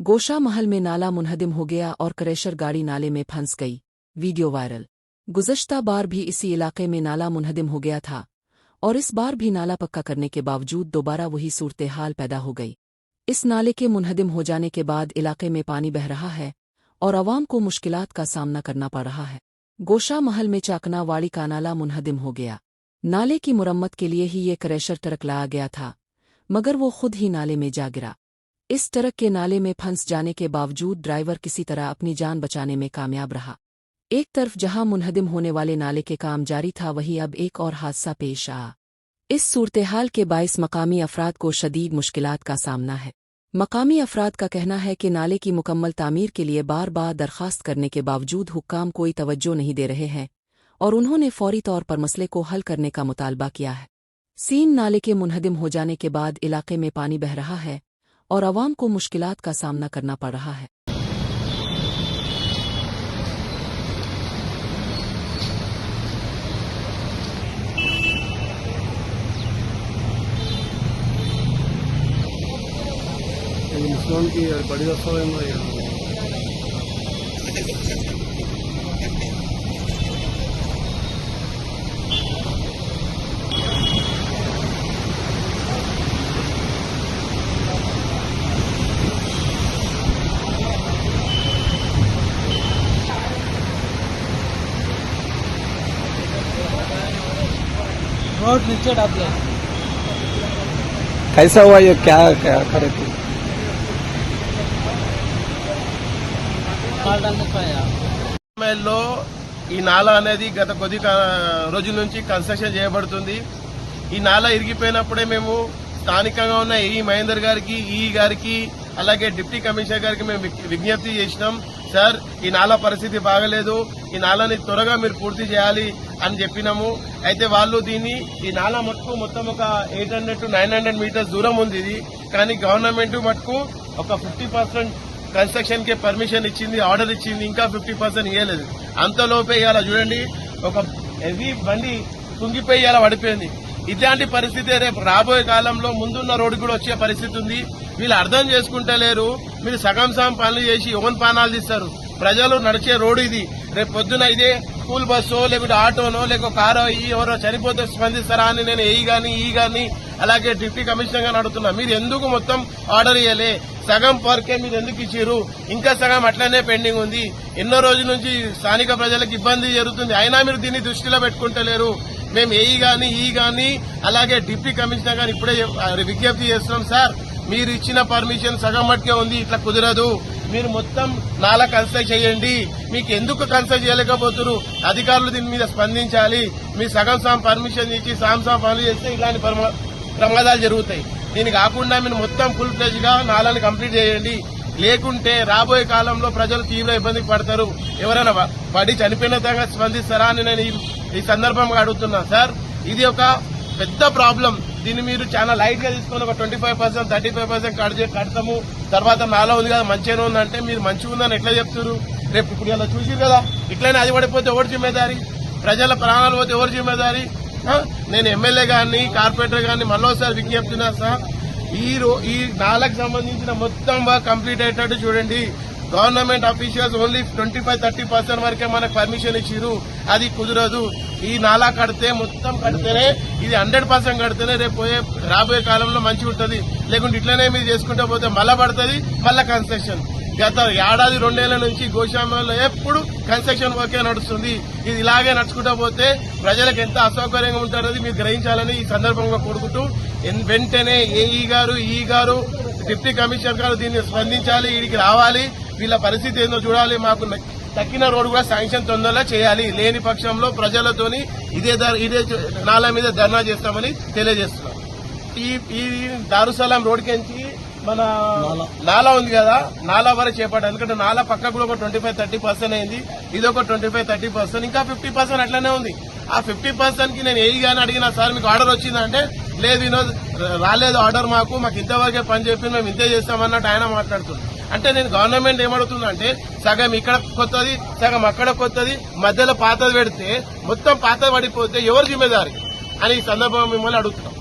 गोशा महल में नाला मुनहदिम हो गया और क्रैशर गाड़ी नाले में फंस गई। Video viral. गुज़श्ता बार भी इसी इलाके में नाला मुनहदिम हो गया था और इस बार भी नाला पक्का करने के बावजूद दोबारा वही सूरत हाल पैदा हो गई। इस नाले के मुनहदिम हो जाने के बाद इलाके में पानी बह रहा है और आवाम को मुश्किलात का सामना करना पड़ रहा है। गोशा महल में चाकना वाड़ी का नाला मुनहदिम हो गया। नाले की मुरम्मत के लिए ही ये क्रैशर ट्रक लाया गया था, मगर वो खुद ही नाले में जा गिरा। इस ट्रक के नाले में फंस जाने के बावजूद ड्राइवर किसी तरह अपनी जान बचाने में कामयाब रहा। एक तरफ जहां मुनहदिम होने वाले नाले के काम जारी था, वहीं अब एक और हादसा पेश आया। इस सूरत-ए-हाल के बाइस मकामी अफराद को शदीद मुश्किलात का सामना है। मकामी अफराद का कहना है कि नाले की मुकम्मल तामीर के लिए बार बार दरख्वास्त करने के बावजूद हुक्काम कोई तवज्जो नहीं दे रहे हैं और उन्होंने फौरी तौर पर मसले को हल करने का मुतालबा किया है। सीन नाले के मुनहदिम हो जाने के बाद इलाके में पानी बह रहा है और आवाम को मुश्किलात का सामना करना पड़ रहा है। मुस्लिम की बड़ी रस्ता रोड नीचे डाल दिया। कैसा हुआ ये, क्या क्या करे थे? లో ఈ నాలా అనేది గత కొద్ది రోజుల నుంచి కన్స్ట్రక్షన్ చేయబడుతుంది. ఈ నాలా ఇరిగిపోయినప్పుడే మేము స్థానికంగా ఉన్న ఈ మహేందర్ గారికి, ఈ గారికి, అలాగే డిప్యూటీ కమిషనర్ గారికి మేము విజ్ఞప్తి చేసినాం. సార్, ఈ నాలా పరిస్థితి బాగలేదు, ఈ నాలాని త్వరగా మీరు పూర్తి చేయాలి అని చెప్పినాము. అయితే వాళ్ళు ఈ నాలా మటుకు మొత్తం ఒక 800 to 900 మీటర్స్ దూరం ఉంది ఇది. కానీ గవర్నమెంట్ మటుకు ఒక 50% కన్స్ట్రక్షన్ కి పర్మిషన్ ఇచ్చింది, ఆర్డర్ ఇచ్చింది, ఇంకా 50% ఇవ్వలేదు. అంతలోపే ఇలా చూడండి, ఒక హెవీ బండి కుంగిపోయి ఇలా పడిపోయింది. ఇలాంటి పరిస్థితి రేపు రాబోయే కాలంలో ముందున్న రోడ్డు కూడా వచ్చే పరిస్థితి ఉంది. వీళ్ళు అర్థం చేసుకుంటలేరు. మీరు సగం పనులు చేసి ఓన్ పానాలు తీస్తారు. ప్రజలు నడిచే రోడ్డు ఇది. రేపు పొద్దున ఇదే స్కూల్ బస్సో లేకపోతే ఆటోనో లేక కారో ఎవరో చనిపోతే స్పందిస్తారా అని నేను ఈ గాని అలాగే డిప్యూటీ కమిషనర్ గాని అడుగుతున్నా. మీరు ఎందుకు మొత్తం ఆర్డర్ ఇవ్వలే? సగం వరకే మీరు ఎందుకు ఇచ్చారు? ఇంకా సగం అట్లనే పెండింగ్ ఉంది. ఎన్నో రోజుల నుంచి స్థానిక ప్రజలకు ఇబ్బంది జరుగుతుంది, అయినా మీరు దీన్ని దృష్టిలో పెట్టుకుంటలేరు. మేము ఈ గాని అలాగే డిప్యూటీ కమిషనర్ గాని ఇప్పుడే విజ్ఞప్తి చేస్తున్నాం. సార్, మీరు ఇచ్చిన పర్మిషన్ సగం మట్టుకే ఉంది, ఇట్లా కుదరదు. మీరు మొత్తం నాలా కన్స్ట్రక్ట్ చేయండి. మీకు ఎందుకు కన్స్ట్రక్ట్ చేయలేకపోతున్నారు? అధికారులు దీని మీద స్పందించాలి. మీరు సగం పర్మిషన్ ఇచ్చి సగం పనులు చేస్తే ఇలాంటి ప్రమాదాలు జరుగుతాయి. దీని కాకుండా మీరు మొత్తం ఫుల్ ఫ్లెజ్ గా నాలాని కంప్లీట్ చేయండి. లేకుంటే రాబోయే కాలంలో ప్రజలు తీవ్ర ఇబ్బందికి పడతారు. ఎవరైనా పడి చనిపోయిన విధంగా స్పందిస్తారా అని నేను ఈ సందర్భంగా అడుగుతున్నా. సార్, ఇది ఒక పెద్ద ప్రాబ్లం. దీన్ని మీరు చాలా లైట్ గా తీసుకుని ఒక 25%, 35% కడతాము, తర్వాత నాలా ఉంది కదా మంచిగానే ఉందంటే మీరు మంచిగా ఉందని ఎట్లా చెప్తారు? రేపు ఇప్పుడు ఇలా చూసిరు కదా, ఇట్లనే అది పడిపోతే ఎవరు జిమ్మేదారి? ప్రజల ప్రాణాలు పోతే ఎవరు జిమ్మేదారి? నేను ఎమ్మెల్యే గారిని, కార్పొరేటర్ గారిని మరోసారి విజ్ఞప్తున్నా. సార్, ఈ నాలకు సంబంధించిన మొత్తం బాగా కంప్లీట్ అయ్యేటట్టు చూడండి. గవర్నమెంట్ అఫీషియల్స్ ఓన్లీ 25-30% వరకే మనకు పర్మిషన్ ఇచ్చిరు. అది కుదరదు. ఈ నాలా కడితే మొత్తం కడితేనే, ఇది 100% కడితేనే రేపు రాబోయే కాలంలో మంచిగా ఉంటుంది. లేకుంటే ఇట్లనే మీరు చేసుకుంటూ పోతే మళ్ళా పడుతుంది, మళ్ళా కన్స్ట్రక్షన్. గత ఏడాది 2 ఏళ్ల నుంచి గోశామలో ఎప్పుడు కన్స్ట్రక్షన్ వర్కే నడుస్తుంది. ఇది ఇలాగే నడుచుకుంటూ పోతే ప్రజలకు ఎంత అసౌకర్యంగా ఉంటున్నది మీరు గ్రహించాలని ఈ సందర్భంగా కోరుకుంటూ, వెంటనే ఈ గారు డిప్యూటీ కమిషనర్ గారు దీన్ని స్పందించాలి, వీడికి రావాలి, వీళ్ళ పరిస్థితి ఏందో చూడాలి. మాకు తక్కిన రోడ్డు కూడా శాంక్షన్ తొందరగా చేయాలి. లేని పక్షంలో ప్రజలతోని ఇదే నాలా మీద ధర్నా చేస్తామని తెలియజేస్తున్నాం. ఈ దారుసలాం రోడ్డుకెంచి మన నాలా ఉంది కదా, నాలా వరకు చేపట్టాలి. ఎందుకంటే నాలా పక్క కూడా ఒక 25-30% అయింది. ఇది ఒక 25-30%, ఇంకా 50% అట్లనే ఉంది. ఆ 50% కి నేను గాని అడిగినా, సార్ మీకు ఆర్డర్ వచ్చిందంటే లేదు వినోద్, రాలేదు ఆర్డర్, మాకు ఇంతవరకే పని చెప్పి మేము ఇంతే చేస్తామన్నట్టు ఆయన మాట్లాడుతున్నాం. అంటే నేను గవర్నమెంట్ ఏమడుగుతుందంటే, సగం ఇక్కడ కొత్తది, సగం అక్కడ కొత్తది, మధ్యలో పాతది పెడితే మొత్తం పాతది పడిపోతే ఎవరు జిమ్మేదారి అని ఈ సందర్భంగా మిమ్మల్ని అడుగుతున్నాం.